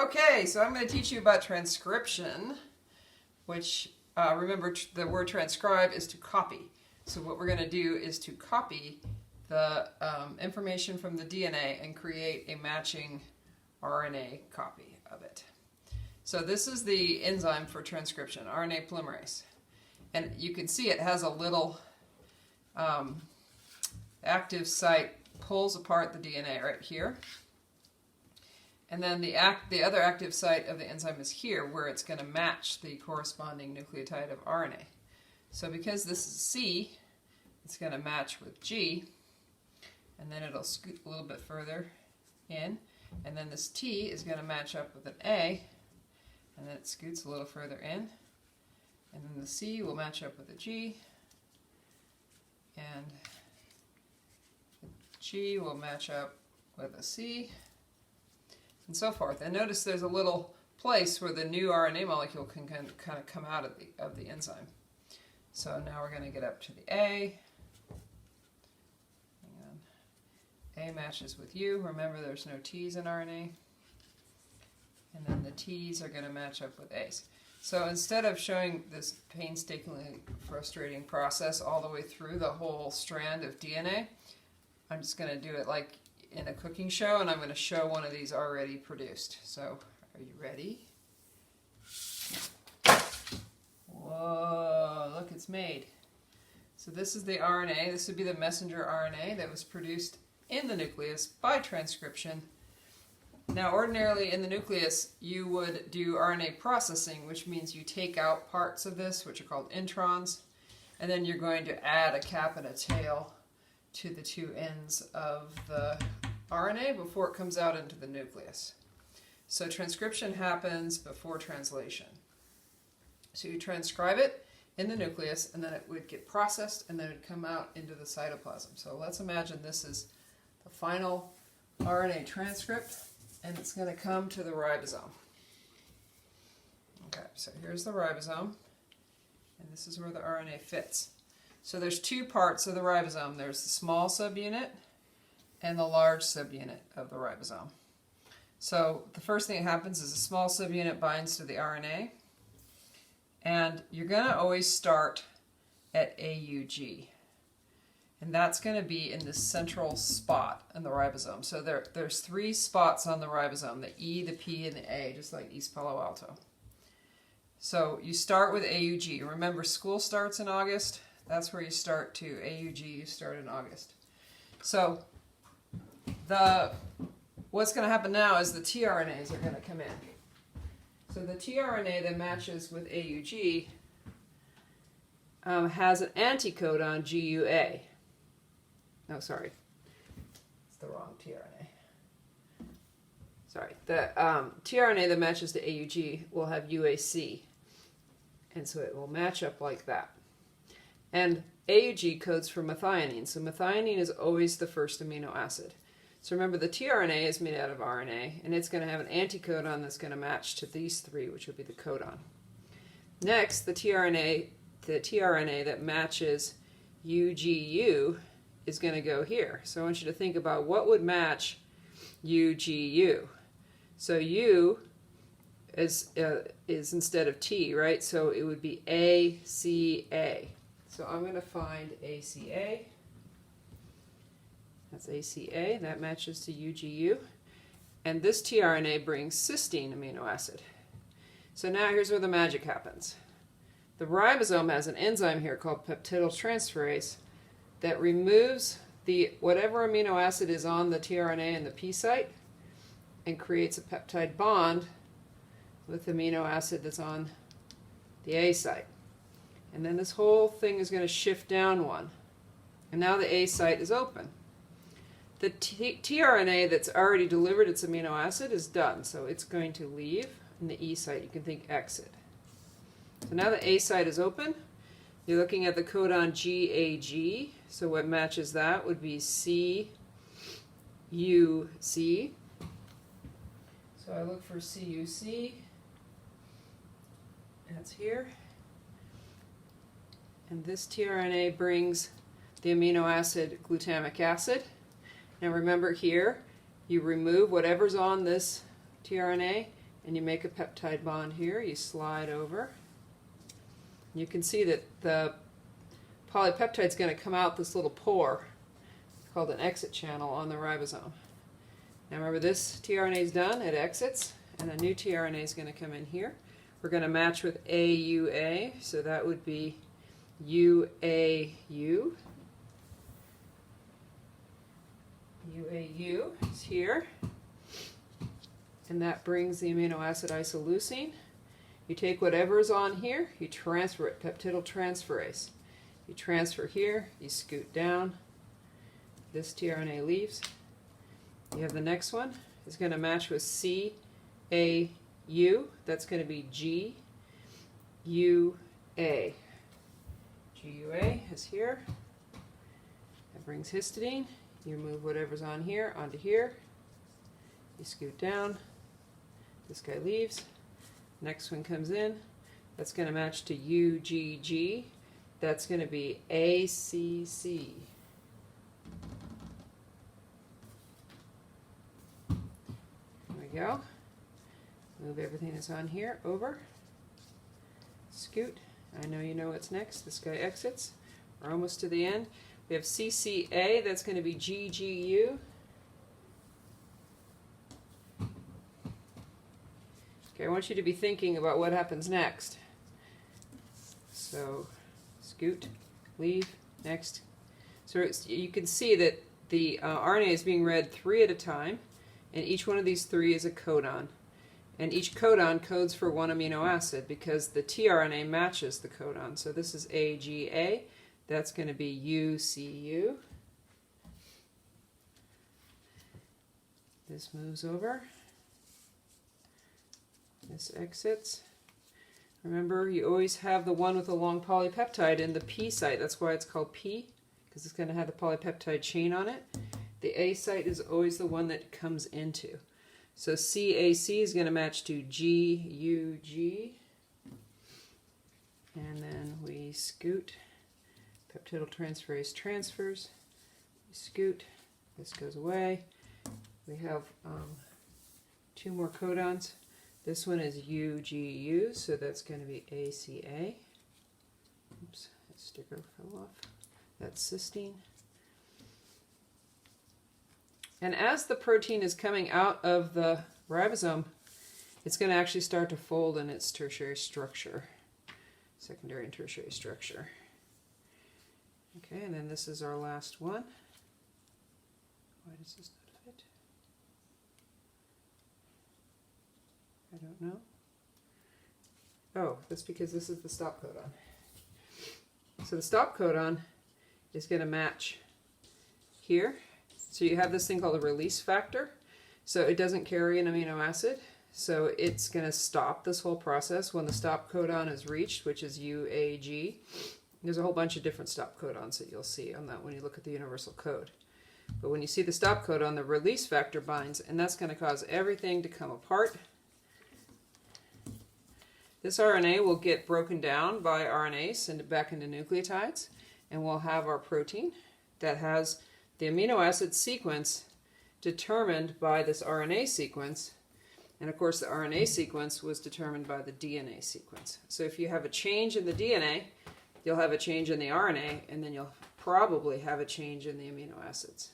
Okay, so I'm going to teach you about transcription, which remember the word transcribe is to copy. So what we're going to do is to copy the information from the DNA and create a matching RNA copy of it. So this is the enzyme for transcription, RNA polymerase. And you can see it has a little active site, pulls apart the DNA right here. And then the other active site of the enzyme is here, where it's going to match the corresponding nucleotide of RNA. So because this is C, it's going to match with G, and then it'll scoot a little bit further in, and then this T is going to match up with an A, and then it scoots a little further in, and then the C will match up with a G, and the G will match up with a C, and so forth. And notice there's a little place where the new RNA molecule can kind of come out of the enzyme. So now we're going to get up to the A. Hang on. A matches with U. Remember, there's no T's in RNA. And then the T's are going to match up with A's. So instead of showing this painstakingly frustrating process all the way through the whole strand of DNA, I'm just going to do it like in a cooking show, and I'm going to show one of these already produced. So, are you ready? Whoa, look, it's made. So this is the RNA. This would be the messenger RNA that was produced in the nucleus by transcription. Now, ordinarily in the nucleus, you would do RNA processing, which means you take out parts of this, which are called introns, and then you're going to add a cap and a tail to the two ends of the RNA before it comes out into the nucleus. So transcription happens before translation. So you transcribe it in the nucleus, and then it would get processed, and then it would come out into the cytoplasm. So let's imagine this is the final RNA transcript, and it's going to come to the ribosome. Okay, so here's the ribosome, and this is where the RNA fits. So there's two parts of the ribosome. There's the small subunit and the large subunit of the ribosome. So the first thing that happens is a small subunit binds to the RNA, and you're going to always start at AUG. And that's going to be in this central spot in the ribosome. So there's three spots on the ribosome, the E, the P, and the A, just like East Palo Alto. So you start with AUG. Remember, school starts in August. That's where you start to AUG, you start in August. So what's going to happen now is the tRNAs are going to come in. So the tRNA that matches with AUG has an anticodon GUA. No, sorry. It's the wrong tRNA. Sorry. The tRNA that matches to AUG will have UAC. And so it will match up like that. And AUG codes for methionine. So methionine is always the first amino acid. So remember, the tRNA is made out of RNA, and it's going to have an anticodon that's going to match to these three, which will be the codon. Next, the tRNA that matches UGU is going to go here. So I want you to think about what would match UGU. So U is instead of T, right? So it would be ACA. So I'm going to find ACA. That's ACA. That matches to UGU. And this tRNA brings cysteine amino acid. So now here's where the magic happens. The ribosome has an enzyme here called peptidyltransferase that removes whatever amino acid is on the tRNA and the P site and creates a peptide bond with the amino acid that's on the A site. And then this whole thing is going to shift down one. And now the A site is open. The tRNA that's already delivered its amino acid is done. So it's going to leave. And the E site, you can think exit. So now the A site is open. You're looking at the codon GAG. So what matches that would be CUC. So I look for CUC. That's here. And this tRNA brings the amino acid glutamic acid. Now remember here, you remove whatever's on this tRNA and you make a peptide bond here. You slide over. You can see that the polypeptide is going to come out this little pore called an exit channel on the ribosome. Now remember, this tRNA is done, it exits, and a new tRNA is going to come in here. We're going to match with AUA, so that would be UAU. UAU is here, and that brings the amino acid isoleucine. You take whatever's on here, you transfer it, peptidyltransferase. You transfer here, you scoot down, this tRNA leaves. You have the next one, it's going to match with CAU, that's going to be GUA. GUA is here, that brings histidine. You move whatever's on here onto here, you scoot down, this guy leaves, next one comes in, that's going to match to UGG, that's going to be ACC. There we go. Move everything that's on here over, scoot. I know you know what's next. This guy exits. We're almost to the end. We have CCA, that's going to be GGU. Okay, I want you to be thinking about what happens next. So, scoot, leave, next. So you can see that the RNA is being read 3 at a time, and each one of these 3 is a codon. And each codon codes for one amino acid because the tRNA matches the codon. So this is AGA. That's going to be UCU. This moves over. This exits. Remember, you always have the one with the long polypeptide in the P site. That's why it's called P, because it's going to have the polypeptide chain on it. The A site is always the one that it comes into. So CAC is going to match to GUG. And then we scoot. Peptidyltransferase transfers. We scoot. This goes away. We have 2 more codons. This one is UGU, so that's going to be ACA. Oops, that sticker fell off. That's cysteine. And as the protein is coming out of the ribosome, it's going to actually start to fold in its tertiary structure, secondary and tertiary structure. Okay, and then this is our last one. Why does this not fit? I don't know. Oh, that's because this is the stop codon. So the stop codon is going to match here. So you have this thing called a release factor. So it doesn't carry an amino acid. So it's going to stop this whole process when the stop codon is reached, which is UAG. There's a whole bunch of different stop codons that you'll see on that when you look at the universal code. But when you see the stop codon, the release factor binds, and that's going to cause everything to come apart. This RNA will get broken down by RNase and back into nucleotides, and we'll have our protein that has the amino acid sequence determined by this RNA sequence. And of course, the RNA sequence was determined by the DNA sequence. So if you have a change in the DNA, you'll have a change in the RNA, and then you'll probably have a change in the amino acids.